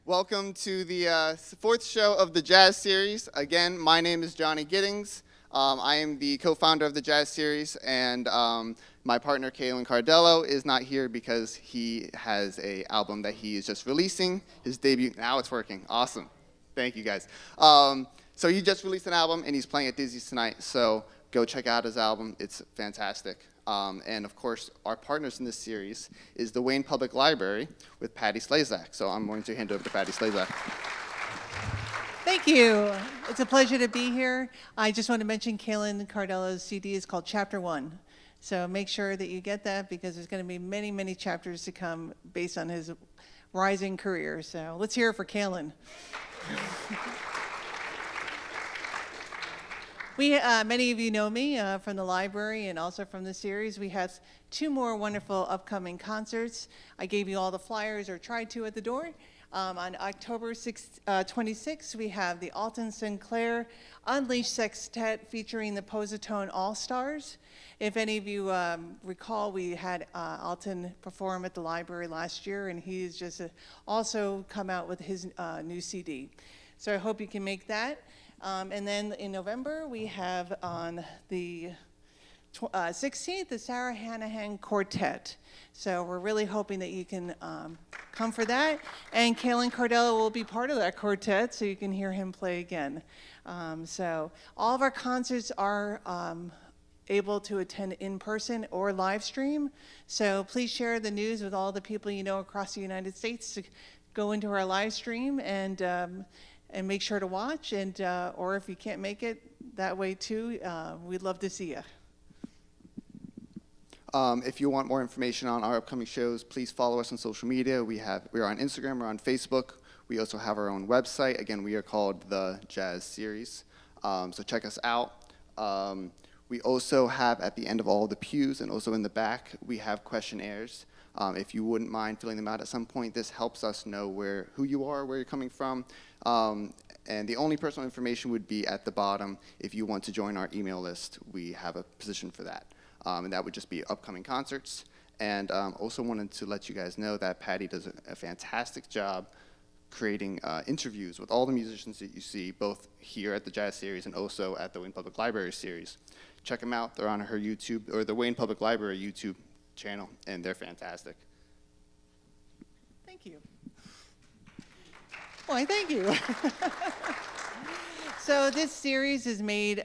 Welcome to the fourth show of the Jazz Series. Again, my name is Jonny Gittings. I am the co-founder of the Jazz Series, and my partner, Caelan Cardello, is not here because he has an album that he is just releasing, his debut. Now it's working. Awesome. Thank you, guys. So he just released an album, and he's playing at Disney's tonight, so go check out his album. It's fantastic. And of course, our partners in this series is the Wayne Public Library with Patty Slazak. So I'm going to hand it over to Patty Slazak. Thank you. It's a pleasure to be here. I just want to mention Caelan Cardello's CD is called Chapter 1. So make sure that you get that because there's going to be many, many chapters to come based on his rising career. So let's hear it for Caelan. Many of you know me from the library and also from the series. We have two more wonderful upcoming concerts. I gave you all the flyers, or tried to, at the door. On October 26th, we have the Alton Sinclair Unleashed Sextet featuring the Positone All-Stars. If any of you recall, we had Alton perform at the library last year, and he's just also come out with his new CD. So I hope you can make that. And then in November, we have on the 16th, the Sarah Hanahan Quartet. So we're really hoping that you can come for that. And Caelan Cardello will be part of that quartet, so you can hear him play again. So all of our concerts are able to attend in person or live stream. So please share the news with all the people you know across the United States to go into our live stream and make sure to watch, and or if you can't make it that way too, we'd love to see you. If you want more information on our upcoming shows, please follow us on social media. We are on Instagram, we're on Facebook. We also have our own website. Again, we are called The Jazz Series. So check us out. We also have at the end of all the pews and also in the back, we have questionnaires. If you wouldn't mind filling them out at some point, this helps us know who you are, where you're coming from. And the only personal information would be at the bottom. If you want to join our email list, we have a position for that. And that would just be upcoming concerts. And also wanted to let you guys know that Patty does a fantastic job creating interviews with all the musicians that you see, both here at the Jazz Series and also at the Wayne Public Library series. Check them out. They're on her YouTube, or the Wayne Public Library YouTube channel, and they're fantastic. Thank you. Why, thank you. So this series is made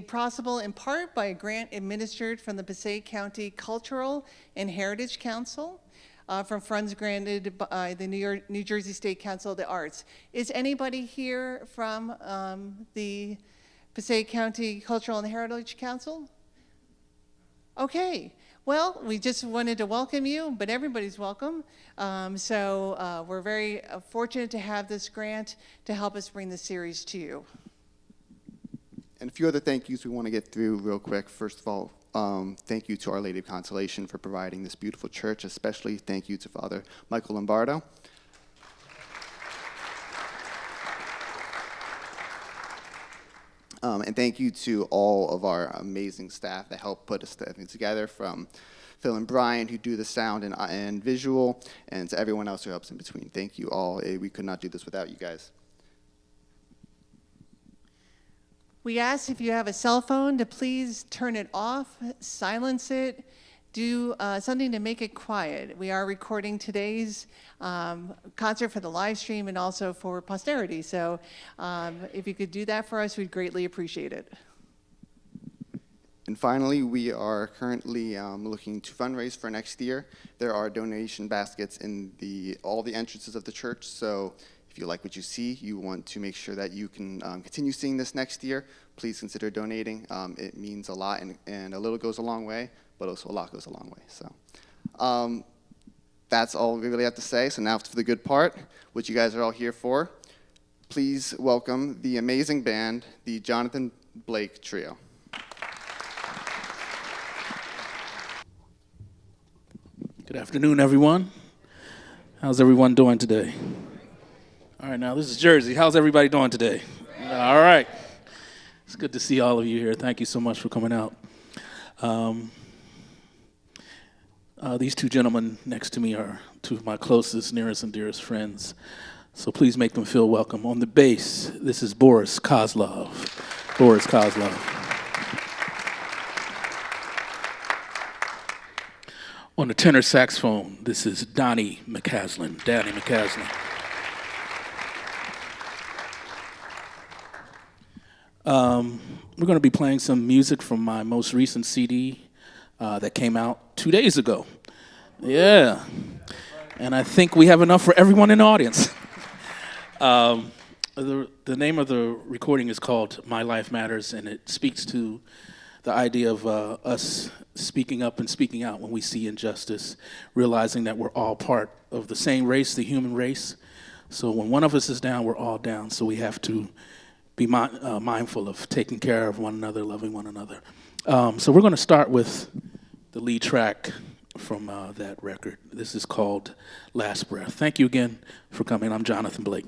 possible in part by a grant administered from the Passaic County Cultural and Heritage Council from funds granted by the New Jersey State Council of the Arts. Is anybody here from the Passaic County Cultural and Heritage Council? Okay. Well, we just wanted to welcome you, but everybody's welcome. So we're very fortunate to have this grant to help us bring the series to you. And a few other thank yous we want to get through real quick. First of all, thank you to Our Lady of Consolation for providing this beautiful church. Especially thank you to Father Michael Lombardo. And thank you to all of our amazing staff that helped put us everything together, from Phil and Brian, who do the sound and visual, and to everyone else who helps in between. Thank you all. We could not do this without you guys. We ask if you have a cell phone to please turn it off, silence it, do something to make it quiet. We are recording today's concert for the live stream and also for posterity. So if you could do that for us, we'd greatly appreciate it. And finally, we are currently looking to fundraise for next year. There are donation baskets in all the entrances of the church. So if you like what you see, you want to make sure that you can continue seeing this next year, please consider donating. It means a lot, and a little goes a long way, but also a lot goes a long way. So that's all we really have to say. So now for the good part, which you guys are all here for. Please welcome the amazing band, the Johnathan Blake Trio. Good afternoon, everyone. How's everyone doing today? All right, now this is Jersey. How's everybody doing today? All right. It's good to see all of you here. Thank you so much for coming out. These two gentlemen next to me are two of my closest, nearest, and dearest friends. So please make them feel welcome. On the bass, this is Boris Koslov. Boris Koslov. On the tenor saxophone, this is Donny McCaslin. Donny McCaslin. We're going to be playing some music from my most recent CD that came out 2 days ago. Yeah. And I think we have enough for everyone in the audience. The name of the recording is called My Life Matters, and it speaks to the idea of us speaking up and speaking out when we see injustice, realizing that we're all part of the same race, the human race. So when one of us is down, we're all down. So we have to be mindful of taking care of one another, loving one another. So we're going to start with the lead track from that record. This is called Last Breath. Thank you again for coming. I'm Johnathan Blake.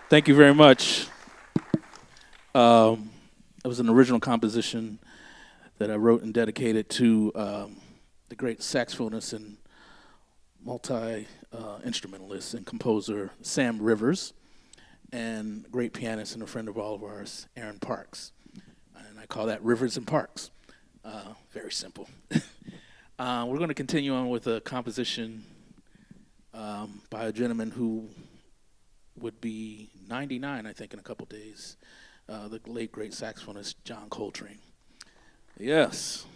Thank you very much. It was an original composition that I wrote and dedicated to the great saxophonist and multi-instrumentalist and composer Sam Rivers, and great pianist and a friend of all of ours, Aaron Parks. And I call that Rivers and Parks. Very simple. We're going to continue on with a composition by a gentleman who would be 99, I think, in a couple days, the late, great saxophonist, John Coltrane. Yes.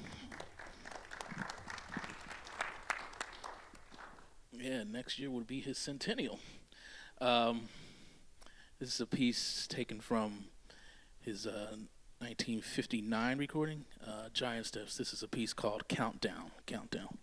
Yeah, next year would be his centennial. This is a piece taken from his 1959 recording, Giant Steps. This is a piece called Countdown. Countdown.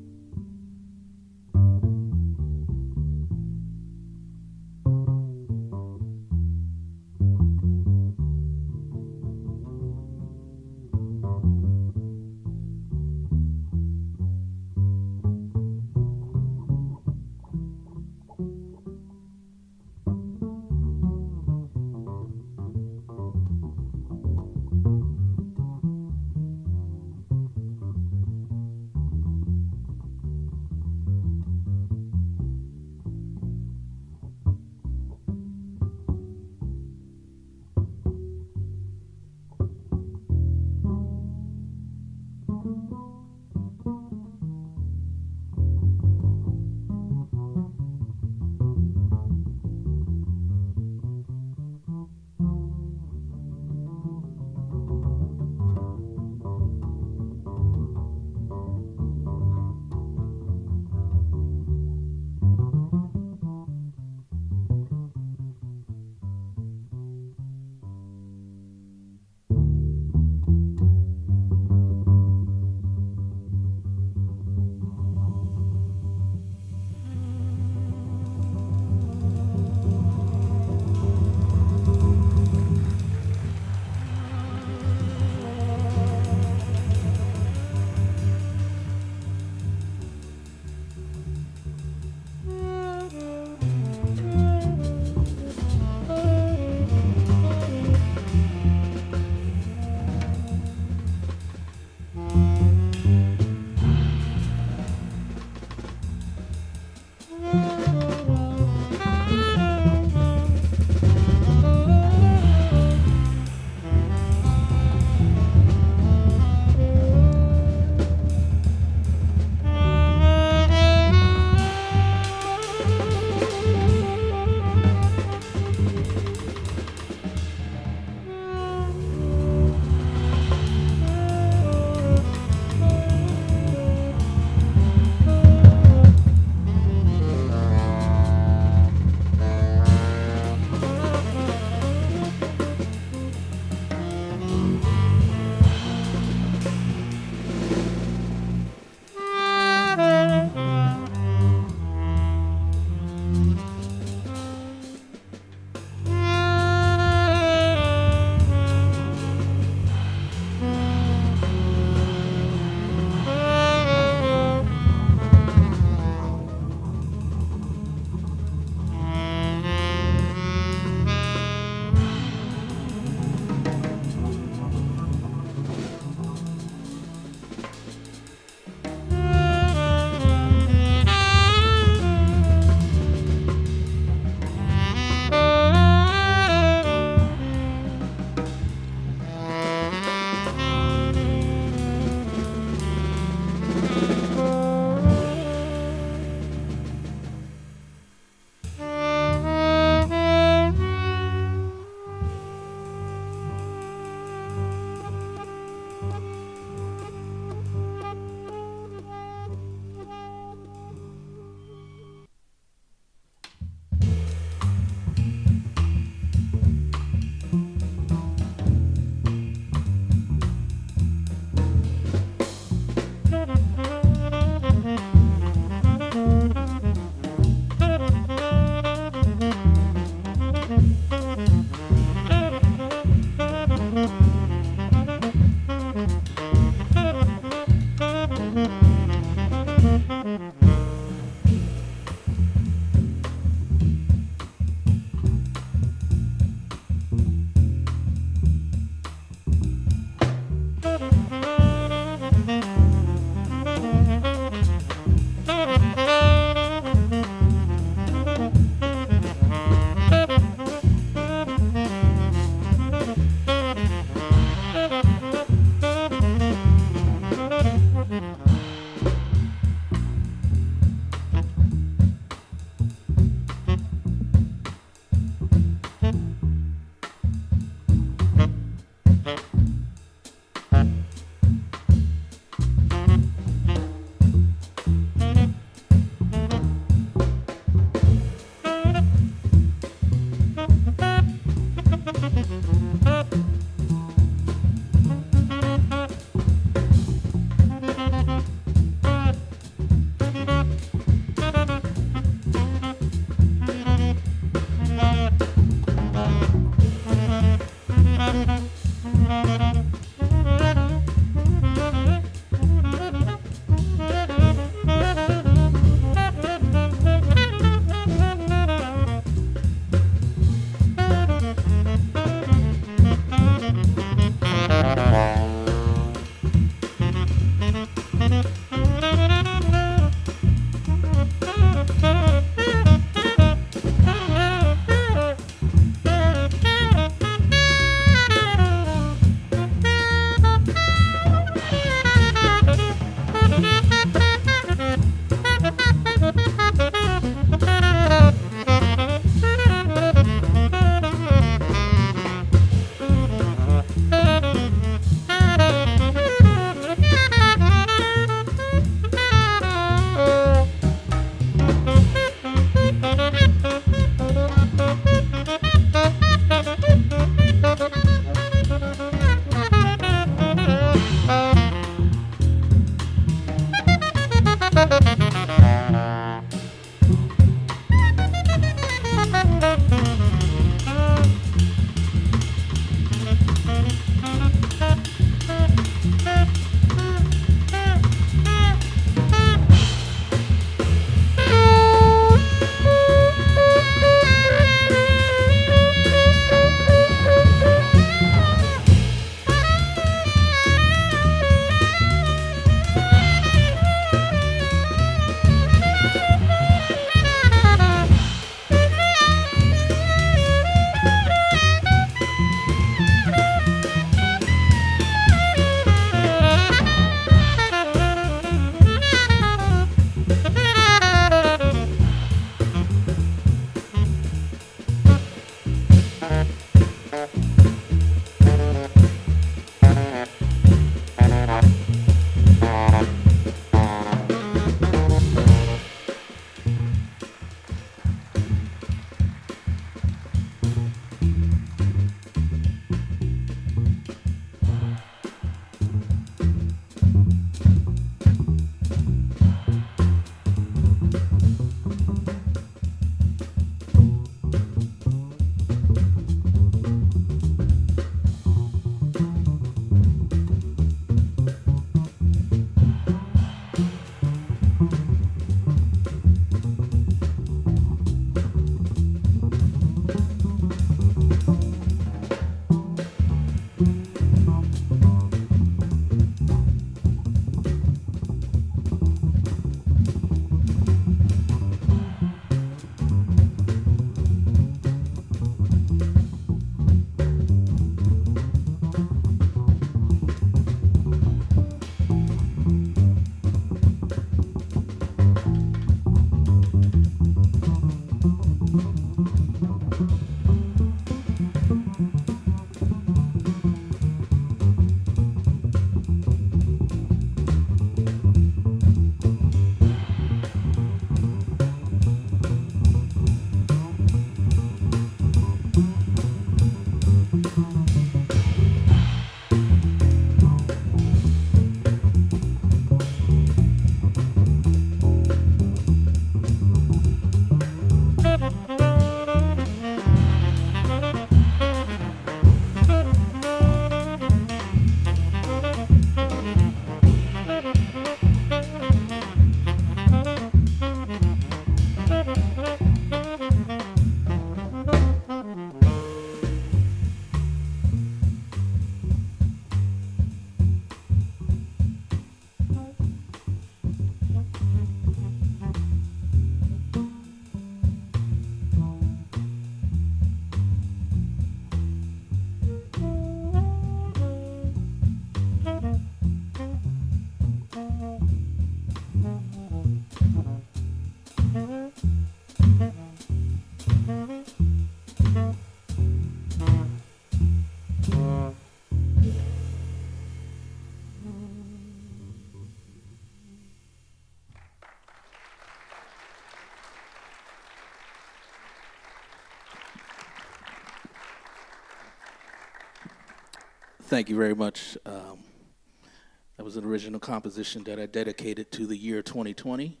Thank you very much. That was an original composition that I dedicated to the year 2020,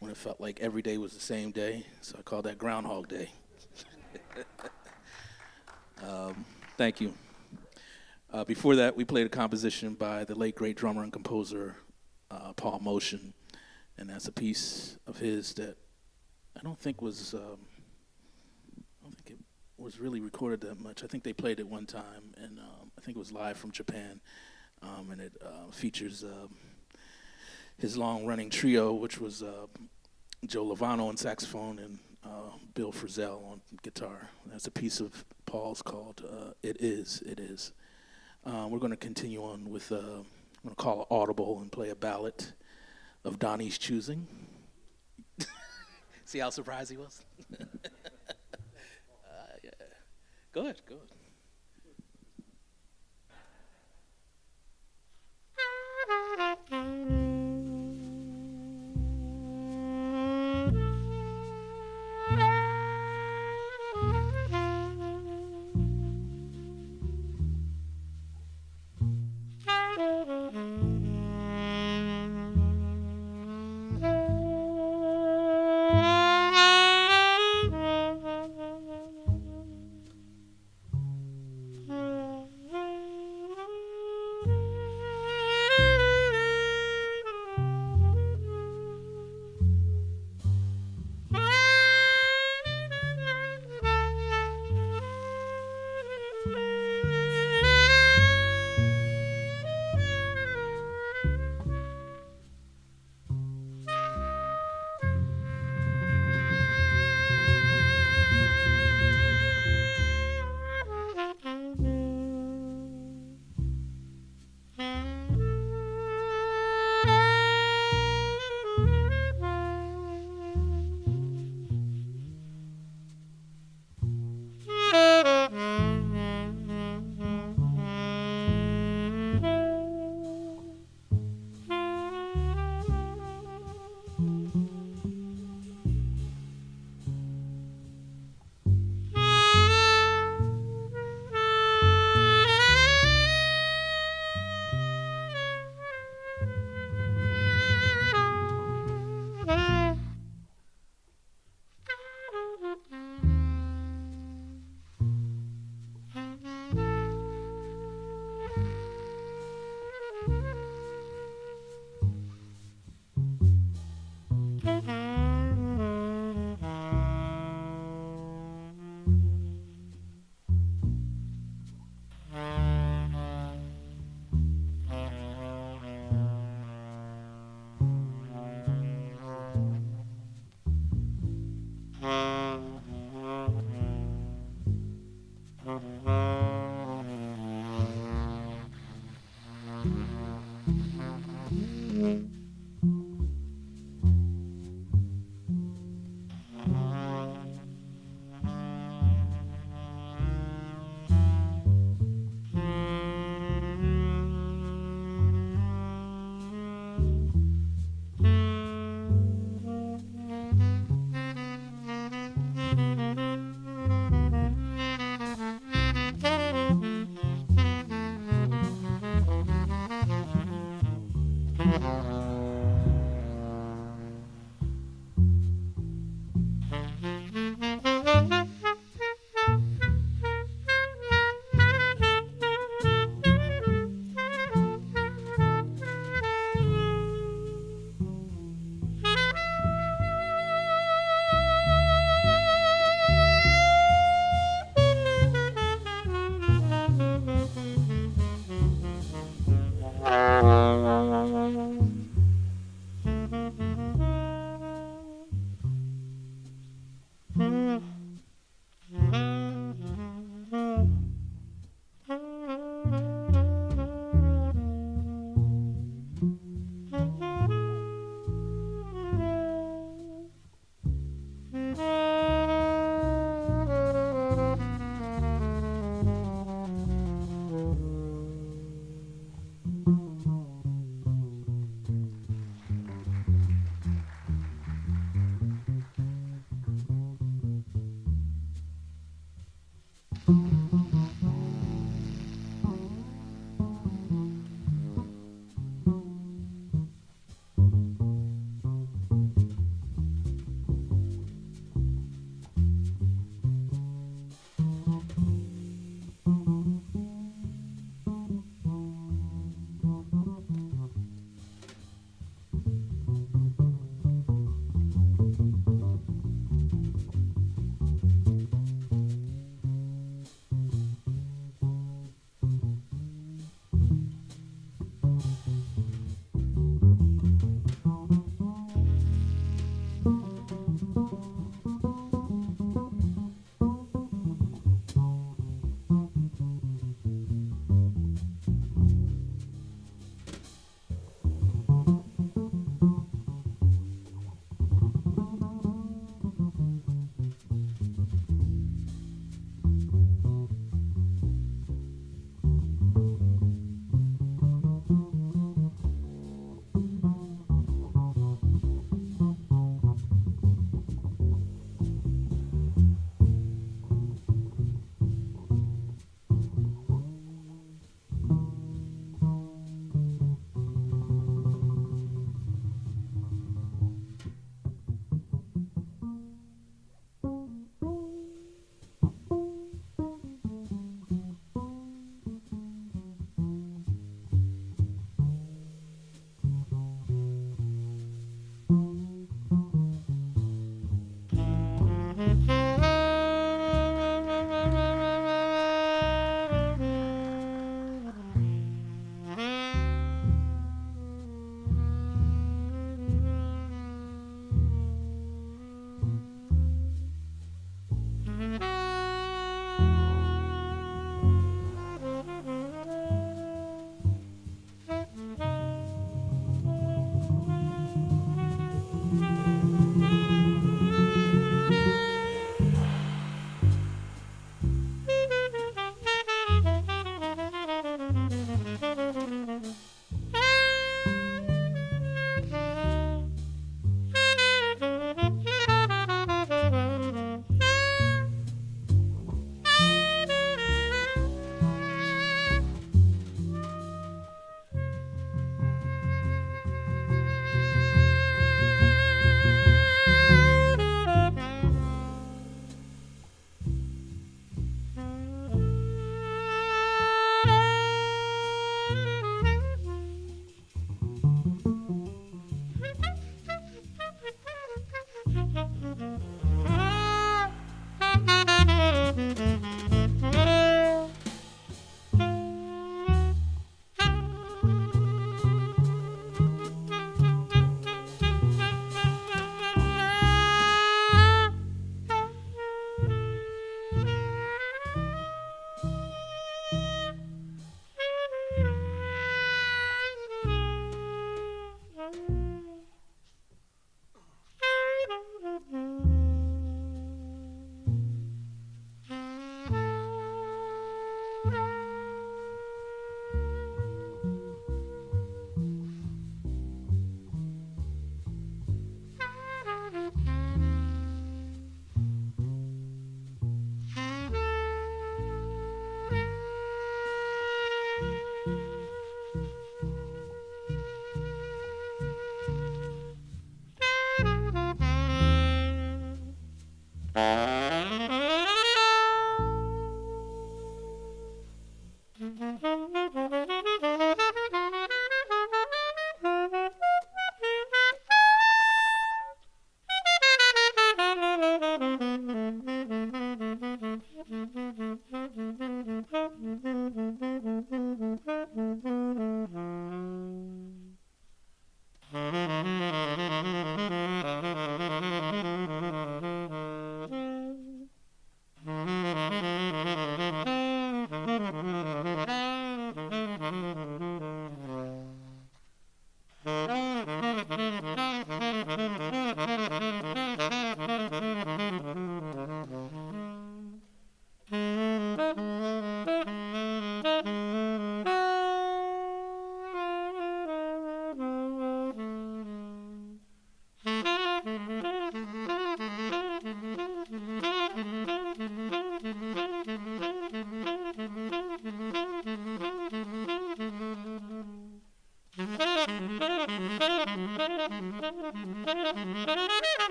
when it felt like every day was the same day, so I call that Groundhog Day. Thank you. Before that, we played a composition by the late great drummer and composer Paul Motion, and that's a piece of his that I don't think was really recorded that much. I think they played it one time, and I think it was live from Japan, and it features his long-running trio, which was Joe Lovano on saxophone and Bill Frisell on guitar. That's a piece of Paul's called It Is, It Is. We're going to continue on with, I'm going to call it audible and play a ballad of Donny's choosing. See how surprised he was? Yeah. Good.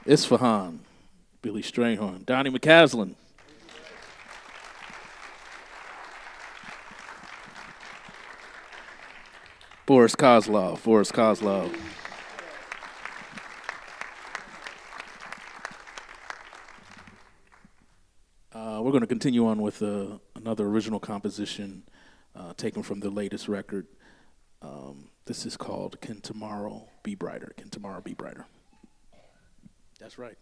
Isfahan, Billy Strayhorn, Donny McCaslin. Boris Koslov. We're going to continue on with another original composition taken from the latest record. This is called Can Tomorrow Be Brighter? Can Tomorrow Be Brighter? That's right.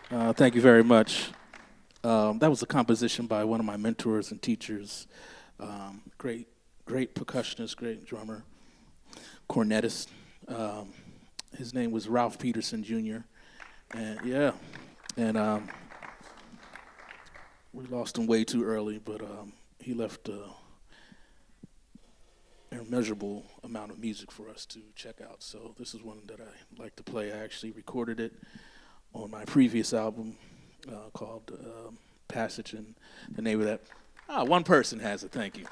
Thank you very much. That was a composition by one of my mentors and teachers. Great percussionist, great drummer, cornetist. His name was Ralph Peterson Jr. And we lost him way too early, but he left an immeasurable amount of music for us to check out. So this is one that I like to play. I actually recorded it on my previous album called Passage, and the name of that, one person has it, thank you.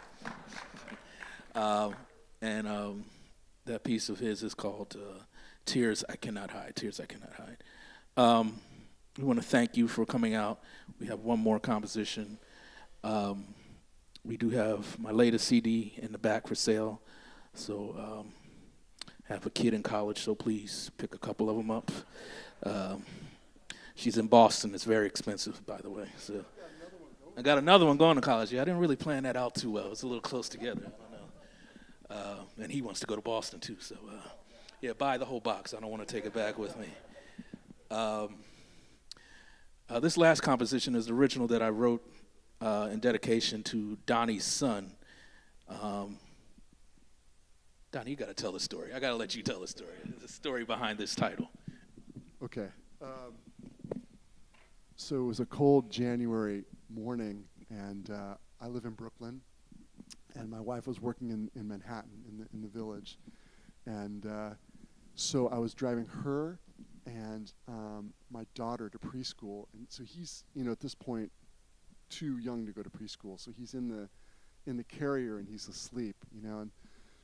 That piece of his is called Tears I Cannot Hide, Tears I Cannot Hide. We want to thank you for coming out. We have one more composition. We do have my latest CD in the back for sale. So I have a kid in college, so please pick a couple of them up. She's in Boston. It's very expensive, by the way. So I got another one going to college. Yeah, I didn't really plan that out too well. It's a little close together. I don't know. And he wants to go to Boston, too. So, yeah, buy the whole box. I don't want to take it back with me. This last composition is the original that I wrote in dedication to Donny's son. Donny, you got to tell the story. I got to let you tell the story. There's a story behind this title. Okay. So it was a cold January morning, and I live in Brooklyn, and my wife was working in Manhattan, in the Village. And so I was driving her and my daughter to preschool. And so he's, at this point, too young to go to preschool. So he's in the carrier and he's asleep, And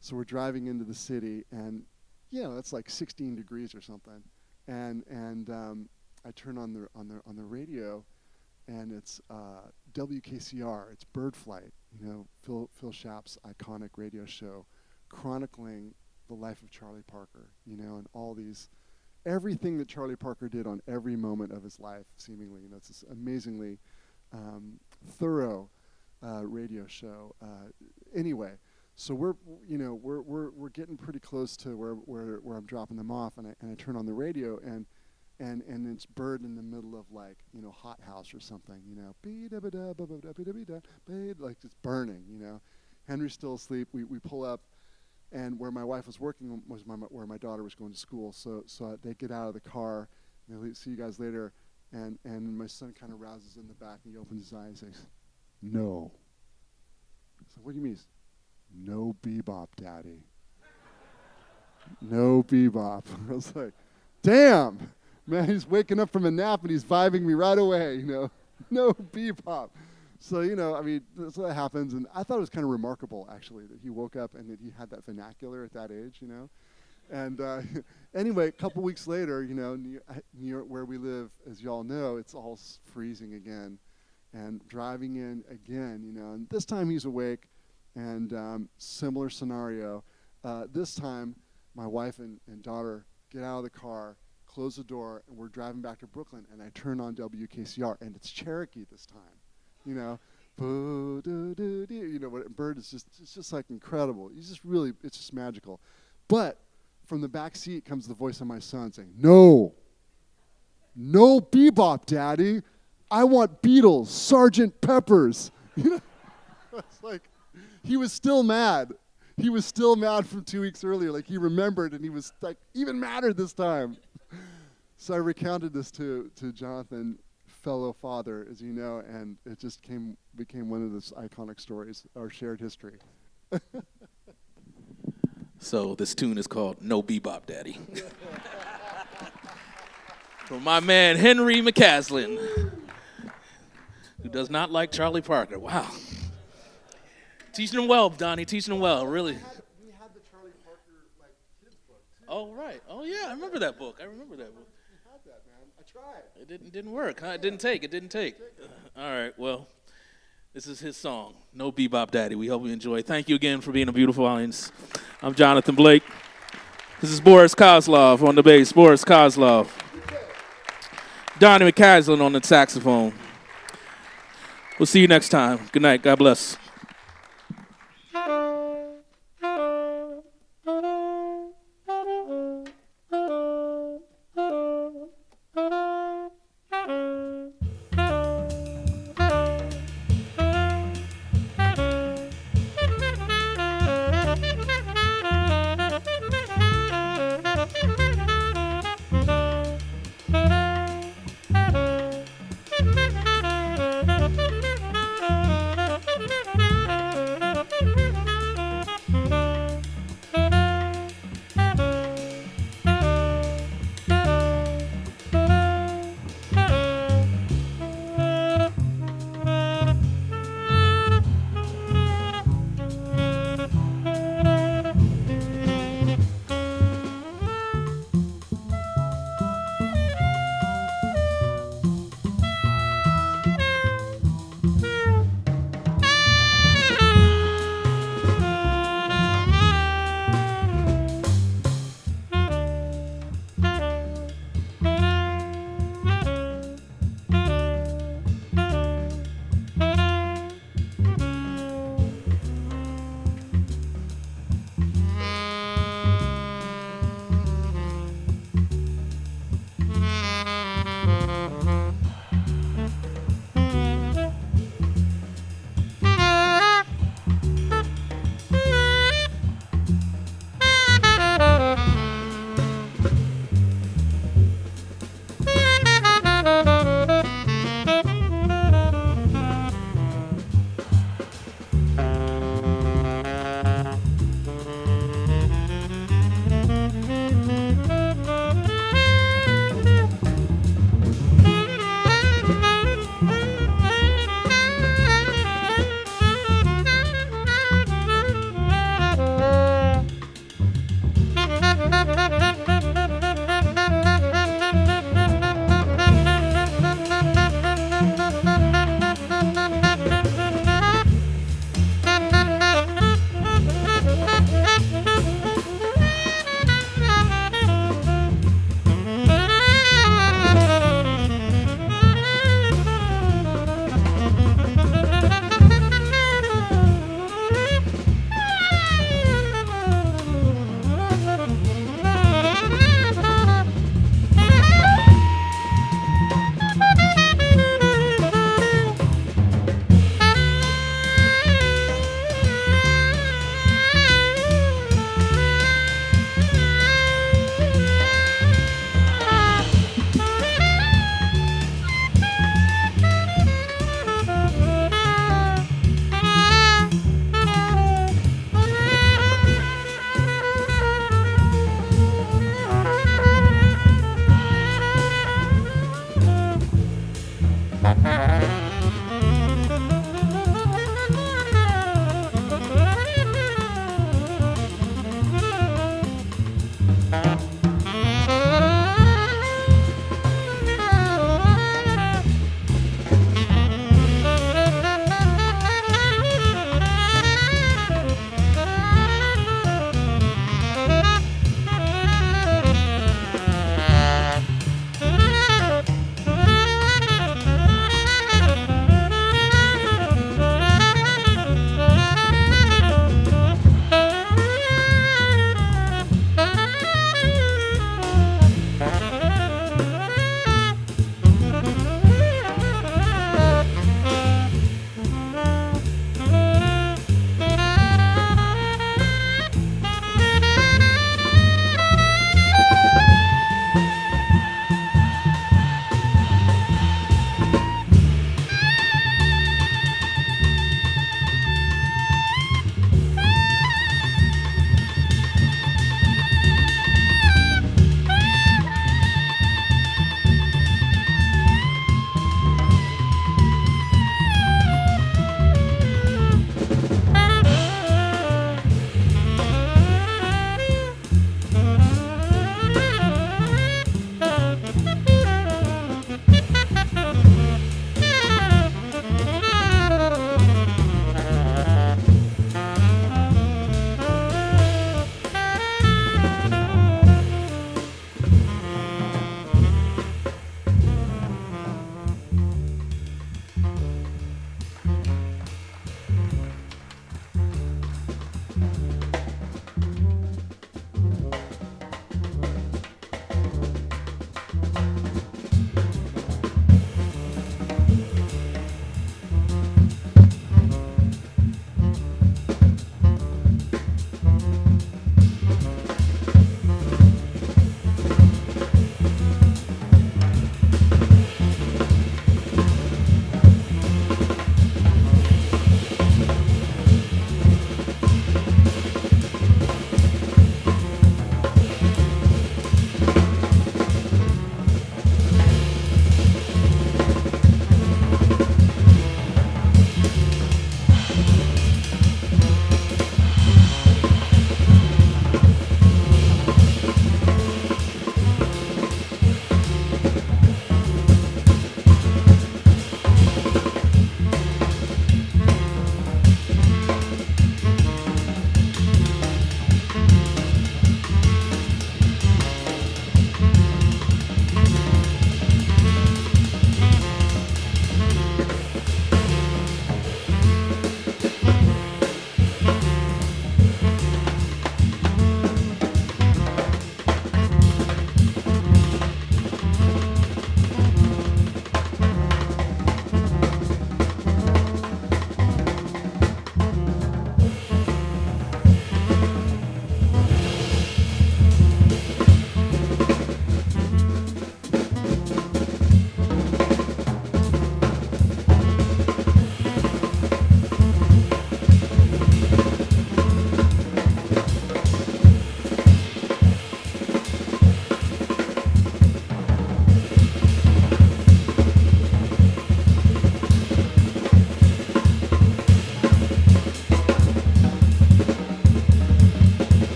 so we're driving into the city, and it's like 16 degrees or something. And I turn on the radio, and it's WKCR. It's Bird Flight, Phil Schaap's iconic radio show, chronicling the life of Charlie Parker, and everything that Charlie Parker did on every moment of his life, seemingly. It's this amazingly thorough radio show. Anyway, so we're getting pretty close to where I'm dropping them off, and I turn on the radio, and it's Bird in the middle of Hot House or something, like it's burning, Henry's still asleep. We pull up, and where my wife was working was where my daughter was going to school. So they get out of the car, and they see you guys later, and my son kind of rouses in the back, and he opens his eyes and says, "No." So what do you mean? "No bebop, Daddy." No bebop. I was like, damn. Man, he's waking up from a nap and he's vibing me right away, No bebop. So, that's what happens. And I thought it was kind of remarkable, actually, that he woke up and that he had that vernacular at that age, And anyway, a couple weeks later, New York, where we live, as y'all know, it's all freezing again. And driving in again, and this time he's awake, and similar scenario. This time, my wife and daughter get out of the car, close the door, and we're driving back to Brooklyn, and I turn on WKCR, and it's Cherokee this time, Bird is it's just like incredible. It's just magical. But from the back seat comes the voice of my son saying, no bebop, Daddy. I want Beatles, Sgt. Pepper's. It's like, he was still mad. He was still mad from 2 weeks earlier. Like, he remembered, and he was like even madder this time. So I recounted this to Johnathan, fellow father, as you know, and it just became one of those iconic stories, our shared history. So this tune is called No Bebop, Daddy. From my man, Henry McCaslin, who does not like Charlie Parker. Wow. Teaching him well, Donny, teaching him well, really. We had the Charlie Parker, kids book, too. Oh, right. Oh, yeah, I remember that book. We had that, man. I tried. It didn't work, huh? It didn't take. All right, well, this is his song, No Bebop Daddy. We hope you enjoy. Thank you again for being a beautiful audience. I'm Johnathan Blake. This is Boris Koslov on the bass. Boris Koslov. Donny McCaslin on the saxophone. We'll see you next time. Good night. God bless.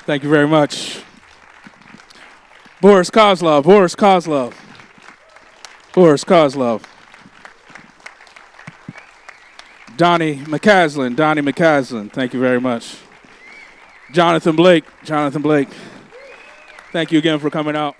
Thank you very much. Boris Koslov, Boris Koslov, Boris Koslov. Donny McCaslin, Donny McCaslin, thank you very much. Johnathan Blake, Johnathan Blake, thank you again for coming out.